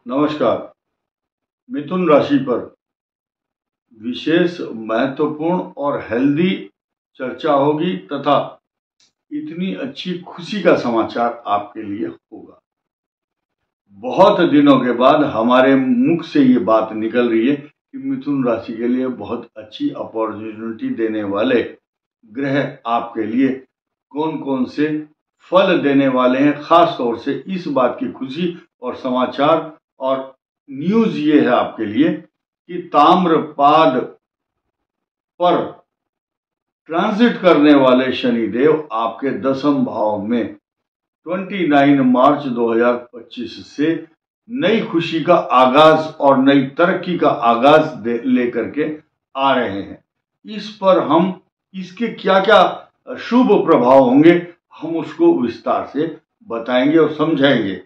नमस्कार। मिथुन राशि पर विशेष महत्वपूर्ण और हेल्दी चर्चा होगी तथा इतनी अच्छी खुशी का समाचार आपके लिए होगा। बहुत दिनों के बाद हमारे मुख से ये बात निकल रही है कि मिथुन राशि के लिए बहुत अच्छी अपॉर्चुनिटी देने वाले ग्रह आपके लिए कौन कौन से फल देने वाले हैं। खास तौर से इस बात की खुशी और समाचार और न्यूज ये है आपके लिए कि ताम्रपाद पर ट्रांजिट करने वाले शनिदेव आपके 10वें भाव में 29 मार्च 2025 से नई खुशी का आगाज और नई तरक्की का आगाज लेकर के आ रहे हैं। इस पर हम इसके क्या क्या शुभ प्रभाव होंगे हम उसको विस्तार से बताएंगे और समझाएंगे।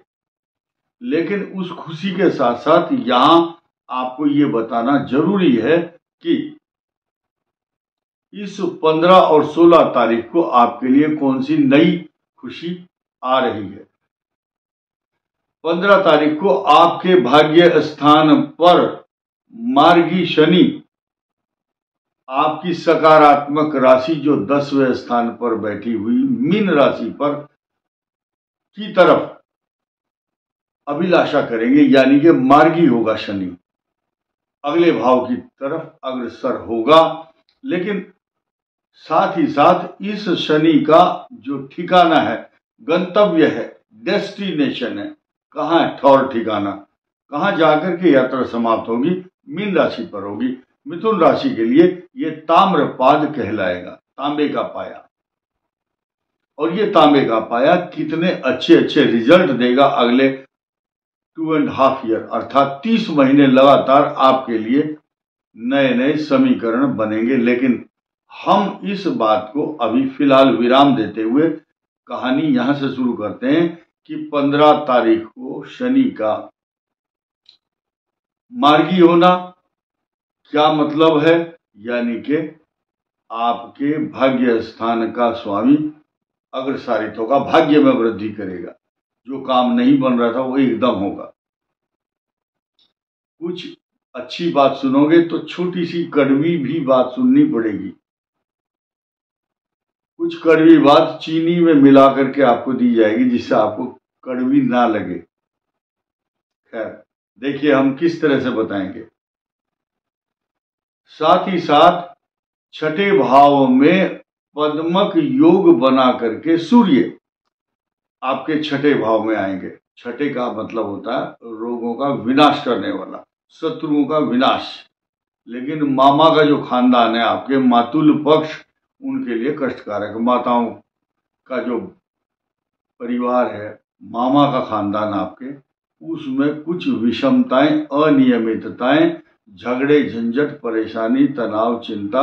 लेकिन उस खुशी के साथ साथ यहां आपको ये बताना जरूरी है कि इस 15 और 16 तारीख को आपके लिए कौन सी नई खुशी आ रही है। 15 तारीख को आपके भाग्य स्थान पर मार्गी शनि आपकी सकारात्मक राशि जो 10वें स्थान पर बैठी हुई मीन राशि पर की तरफ अभिलाषा करेंगे, यानी कि मार्गी होगा शनि, अगले भाव की तरफ अग्रसर होगा। लेकिन साथ ही साथ इस शनि का जो ठिकाना है, गंतव्य है, डेस्टिनेशन है, कहाँ है ठौर ठिकाना, कहाँ जाकर के यात्रा समाप्त होगी, मीन राशि पर होगी। मिथुन राशि के लिए ये ताम्रपाद कहलाएगा, तांबे का पाया। और ये तांबे का पाया कितने अच्छे अच्छे रिजल्ट देगा अगले 2.5 ईयर अर्थात 30 महीने लगातार आपके लिए नए नए समीकरण बनेंगे। लेकिन हम इस बात को अभी फिलहाल विराम देते हुए कहानी यहां से शुरू करते हैं कि 15 तारीख को शनि का मार्गी होना क्या मतलब है, यानी कि आपके भाग्य स्थान का स्वामी अग्रसारित होगा, भाग्य में वृद्धि करेगा, जो काम नहीं बन रहा था वो एकदम होगा। कुछ अच्छी बात सुनोगे तो छोटी सी कड़वी भी बात सुननी पड़ेगी। कुछ कड़वी बात चीनी में मिला करके आपको दी जाएगी जिससे आपको कड़वी ना लगे। खैर, देखिए हम किस तरह से बताएंगे। साथ ही साथ छठे भाव में पद्मक योग बना करके सूर्य आपके छठे भाव में आएंगे। छठे का मतलब होता है रोगों का विनाश करने वाला, शत्रुओं का विनाश। लेकिन मामा का जो खानदान है आपके मातुल पक्ष, उनके लिए कष्टकारक। माताओं का जो परिवार है, मामा का खानदान आपके, उसमें कुछ विषमताएं, अनियमितताएं, झगड़े, झंझट, परेशानी, तनाव, चिंता,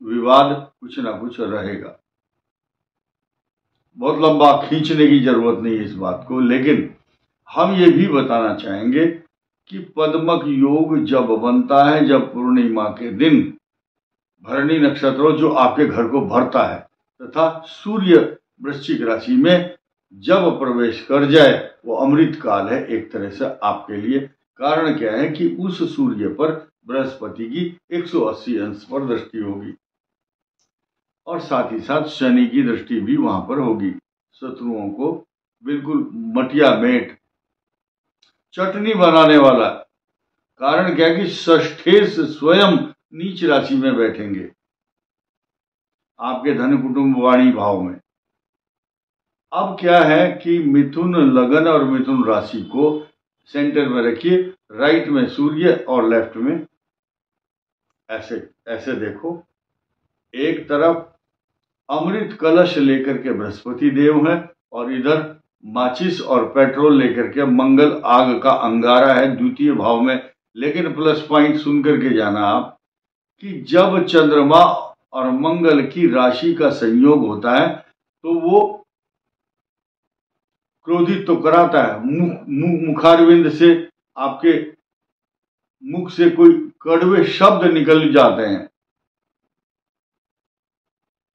विवाद कुछ ना कुछ रहेगा। बहुत लंबा खींचने की जरूरत नहीं है इस बात को, लेकिन हम ये भी बताना चाहेंगे कि पद्मक योग जब बनता है, जब पूर्णिमा के दिन भरणी नक्षत्र जो आपके घर को भरता है तथा सूर्य वृश्चिक राशि में जब प्रवेश कर जाए, वो अमृत काल है एक तरह से आपके लिए। कारण क्या है कि उस सूर्य पर बृहस्पति की 180 अंश पर दृष्टि होगी और साथ ही साथ शनि की दृष्टि भी वहां पर होगी। शत्रुओं को बिल्कुल मटिया मेट, चटनी बनाने वाला। कारण क्या है कि षष्ठेश स्वयं नीच राशि में बैठेंगे आपके धन कुटुंब वाणी भाव में। अब क्या है कि मिथुन लगन और मिथुन राशि को सेंटर में रखिए, राइट में सूर्य और लेफ्ट में ऐसे ऐसे देखो। एक तरफ अमृत कलश लेकर के बृहस्पति देव हैं और इधर माचिस और पेट्रोल लेकर के मंगल आग का अंगारा है द्वितीय भाव में। लेकिन प्लस पॉइंट सुन करके जाना आप कि जब चंद्रमा और मंगल की राशि का संयोग होता है तो वो क्रोधित तो कराता है, मुखारविंद से आपके मुख से कोई कड़वे शब्द निकल जाते हैं,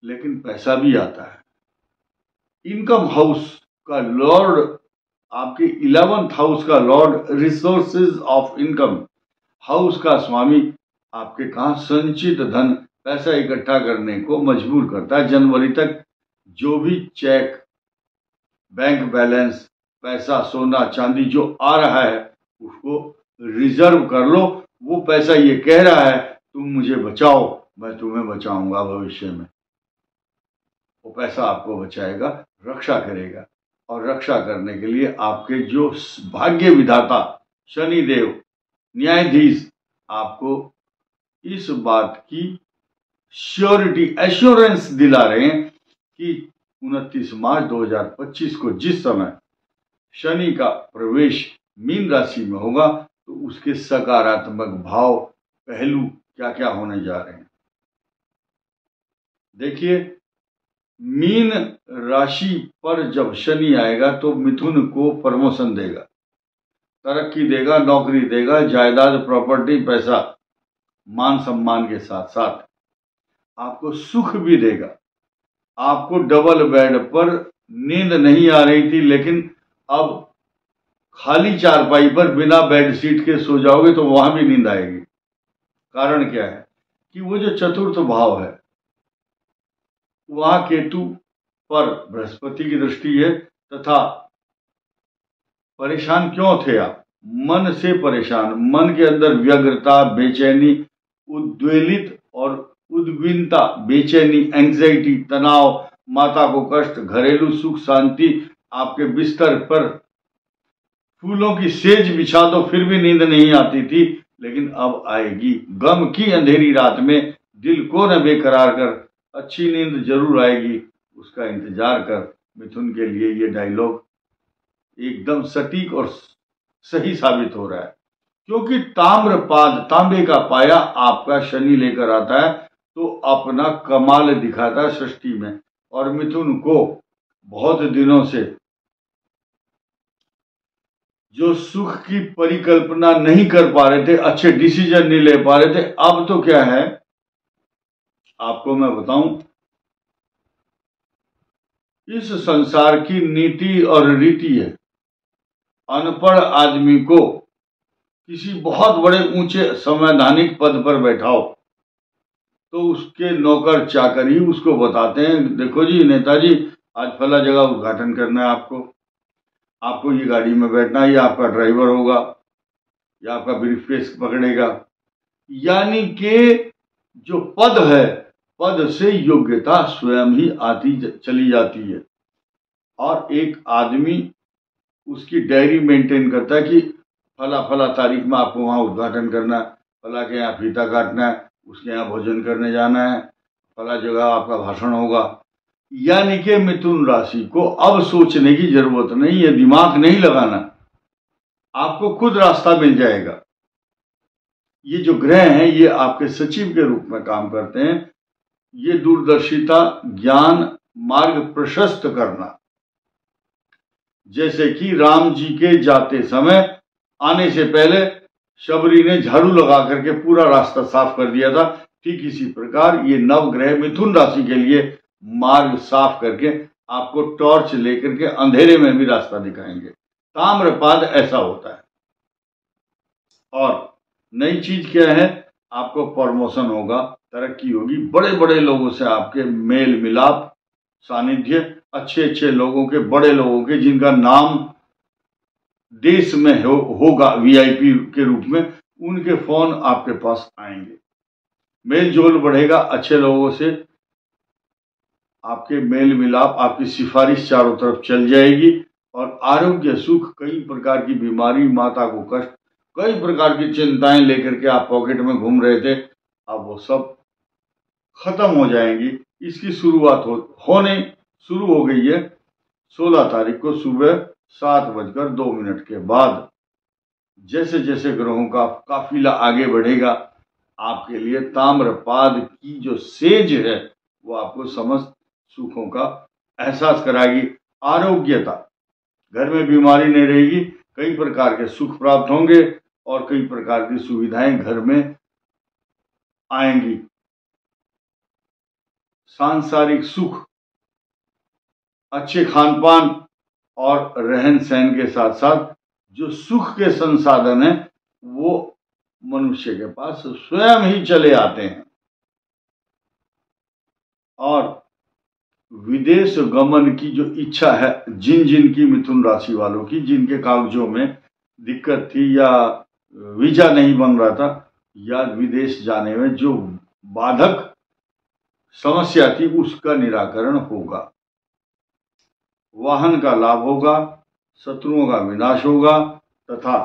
लेकिन पैसा भी आता है। इनकम हाउस का लॉर्ड, आपके 11th हाउस का Lord resources of income house का स्वामी आपके कहा संचित धन, पैसा इकट्ठा करने को मजबूर करता है। जनवरी तक जो भी चेक, बैंक बैलेंस, पैसा, सोना चांदी जो आ रहा है उसको रिजर्व कर लो। वो पैसा ये कह रहा है तुम मुझे बचाओ, मैं तुम्हें बचाऊंगा भविष्य में। वो पैसा आपको बचाएगा, रक्षा करेगा। और रक्षा करने के लिए आपके जो भाग्य विधाता शनिदेव न्यायाधीश आपको इस बात की श्योरिटी, एश्योरेंस दिला रहे हैं कि 29 मार्च 2025 को जिस समय शनि का प्रवेश मीन राशि में होगा तो उसके सकारात्मक भाव, पहलू क्या क्या होने जा रहे हैं। देखिए, मीन राशि पर जब शनि आएगा तो मिथुन को प्रमोशन देगा, तरक्की देगा, नौकरी देगा, जायदाद, प्रॉपर्टी, पैसा, मान सम्मान के साथ साथ आपको सुख भी देगा। आपको डबल बेड पर नींद नहीं आ रही थी, लेकिन अब खाली चारपाई पर बिना बेडशीट के सो जाओगे तो वहां भी नींद आएगी। कारण क्या है कि वो जो चतुर्थ भाव है वहां केतु पर बृहस्पति की दृष्टि है, तथा परेशान क्यों थे आप? मन से परेशान, मन के अंदर व्यग्रता, बेचैनी, उद्वेलित और उद्विग्नता, बेचैनी, एंग्जाइटी, तनाव, माता को कष्ट, घरेलू सुख शांति, आपके बिस्तर पर फूलों की सेज बिछा दो फिर भी नींद नहीं आती थी, लेकिन अब आएगी। गम की अंधेरी रात में दिल को न बेकरार कर, अच्छी नींद जरूर आएगी, उसका इंतजार कर। मिथुन के लिए ये डायलॉग एकदम सटीक और सही साबित हो रहा है, क्योंकि ताम्रपाद, तांबे का पाया आपका शनि लेकर आता है तो अपना कमाल दिखाता है सृष्टि में। और मिथुन को बहुत दिनों से जो सुख की परिकल्पना नहीं कर पा रहे थे, अच्छे डिसीजन नहीं ले पा रहे थे, अब तो क्या है आपको मैं बताऊं, इस संसार की नीति और रीति है, अनपढ़ आदमी को किसी बहुत बड़े ऊंचे संवैधानिक पद पर बैठाओ तो उसके नौकर चाकर ही उसको बताते हैं, देखो जी नेताजी आज फला जगह उद्घाटन करना है, आपको ये गाड़ी में बैठना है, ये आपका ड्राइवर होगा, या आपका ब्रीफकेस पकड़ेगा। यानी कि जो पद है, पद से योग्यता स्वयं ही आती चली जाती है। और एक आदमी उसकी डायरी मेंटेन करता है कि फला फला तारीख में आपको वहां उद्घाटन करना है, फला के यहाँ फीता काटना है, उसके यहाँ भोजन करने जाना है, फला जगह आपका भाषण होगा। यानी कि मिथुन राशि को अब सोचने की जरूरत नहीं है, दिमाग नहीं लगाना, आपको खुद रास्ता मिल जाएगा। ये जो ग्रह हैं ये आपके सचिव के रूप में काम करते हैं। ये दूरदर्शिता, ज्ञान, मार्ग प्रशस्त करना, जैसे कि राम जी के जाते समय आने से पहले शबरी ने झाड़ू लगा करके पूरा रास्ता साफ कर दिया था, ठीक इसी प्रकार ये नवग्रह मिथुन राशि के लिए मार्ग साफ करके आपको टॉर्च लेकर के अंधेरे में भी रास्ता दिखाएंगे। ताम्रपाद ऐसा होता है। और नई चीज क्या है, आपको प्रमोशन होगा, तरक्की होगी, बड़े बड़े लोगों से आपके मेल मिलाप, सानिध्य, अच्छे अच्छे लोगों के, बड़े लोगों के जिनका नाम देश में होगा वीआईपी के रूप में, उनके फोन आपके पास आएंगे। मेल जोल बढ़ेगा, अच्छे लोगों से आपके मेल मिलाप, आपकी सिफारिश चारों तरफ चल जाएगी। और आरोग्य सुख, कई प्रकार की बीमारी, माता को कष्ट, कई प्रकार की चिंताएं लेकर के आप पॉकेट में घूम रहे थे, अब वो सब खत्म हो जाएंगी। इसकी शुरुआत होने शुरू हो गई है 16 तारीख को सुबह 7:02 के बाद। जैसे जैसे ग्रहों का काफिला आगे बढ़ेगा, आपके लिए ताम्रपाद की जो सेज है वो आपको समस्त सुखों का एहसास कराएगी। आरोग्यता, घर में बीमारी नहीं रहेगी, कई प्रकार के सुख प्राप्त होंगे और कई प्रकार की सुविधाएं घर में आएंगी। सांसारिक सुख, अच्छे खान पान और रहन सहन के साथ साथ जो सुख के संसाधन हैं वो मनुष्य के पास स्वयं ही चले आते हैं। और विदेश गमन की जो इच्छा है जिनकी मिथुन राशि वालों की, जिनके कागजों में दिक्कत थी या वीजा नहीं बन रहा था या विदेश जाने में जो बाधक समस्या थी, उसका निराकरण होगा। वाहन का लाभ होगा, शत्रुओं का विनाश होगा तथा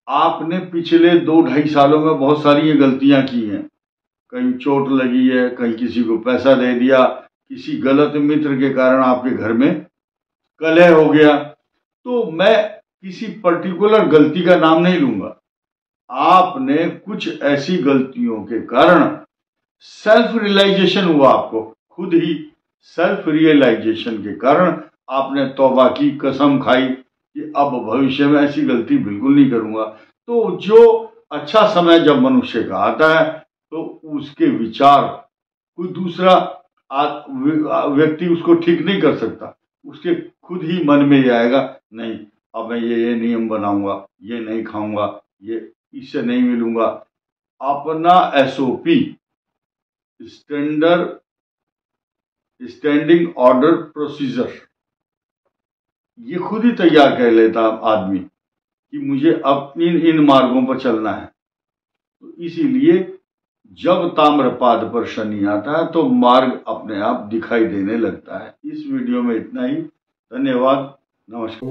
आपने पिछले 2-2.5 सालों में बहुत सारी ये गलतियां की हैं। कहीं चोट लगी है, कहीं किसी को पैसा दे दिया, किसी गलत मित्र के कारण आपके घर में कलह हो गया। तो मैं किसी पर्टिकुलर गलती का नाम नहीं लूंगा। आपने कुछ ऐसी गलतियों के कारण सेल्फ रियलाइजेशन हुआ, आपको खुद ही सेल्फ रियलाइजेशन के कारण आपने तौबा की, कसम खाई कि अब भविष्य में ऐसी गलती बिल्कुल नहीं करूंगा। तो जो अच्छा समय जब मनुष्य का आता है तो उसके विचार कोई दूसरा व्यक्ति उसको ठीक नहीं कर सकता। उसके खुद ही मन में ये आएगा, नहीं अब मैं ये नियम बनाऊंगा, ये नहीं खाऊंगा, ये इससे नहीं मिलूंगा। अपना एसओपी, स्टैंडिंग ऑर्डर प्रोसीजर, ये खुद ही तैयार कर लेता आदमी कि मुझे अब इन मार्गों पर चलना है। तो इसीलिए जब ताम्रपाद पर शनि आता है तो मार्ग अपने आप दिखाई देने लगता है। इस वीडियो में इतना ही। धन्यवाद। नमस्कार।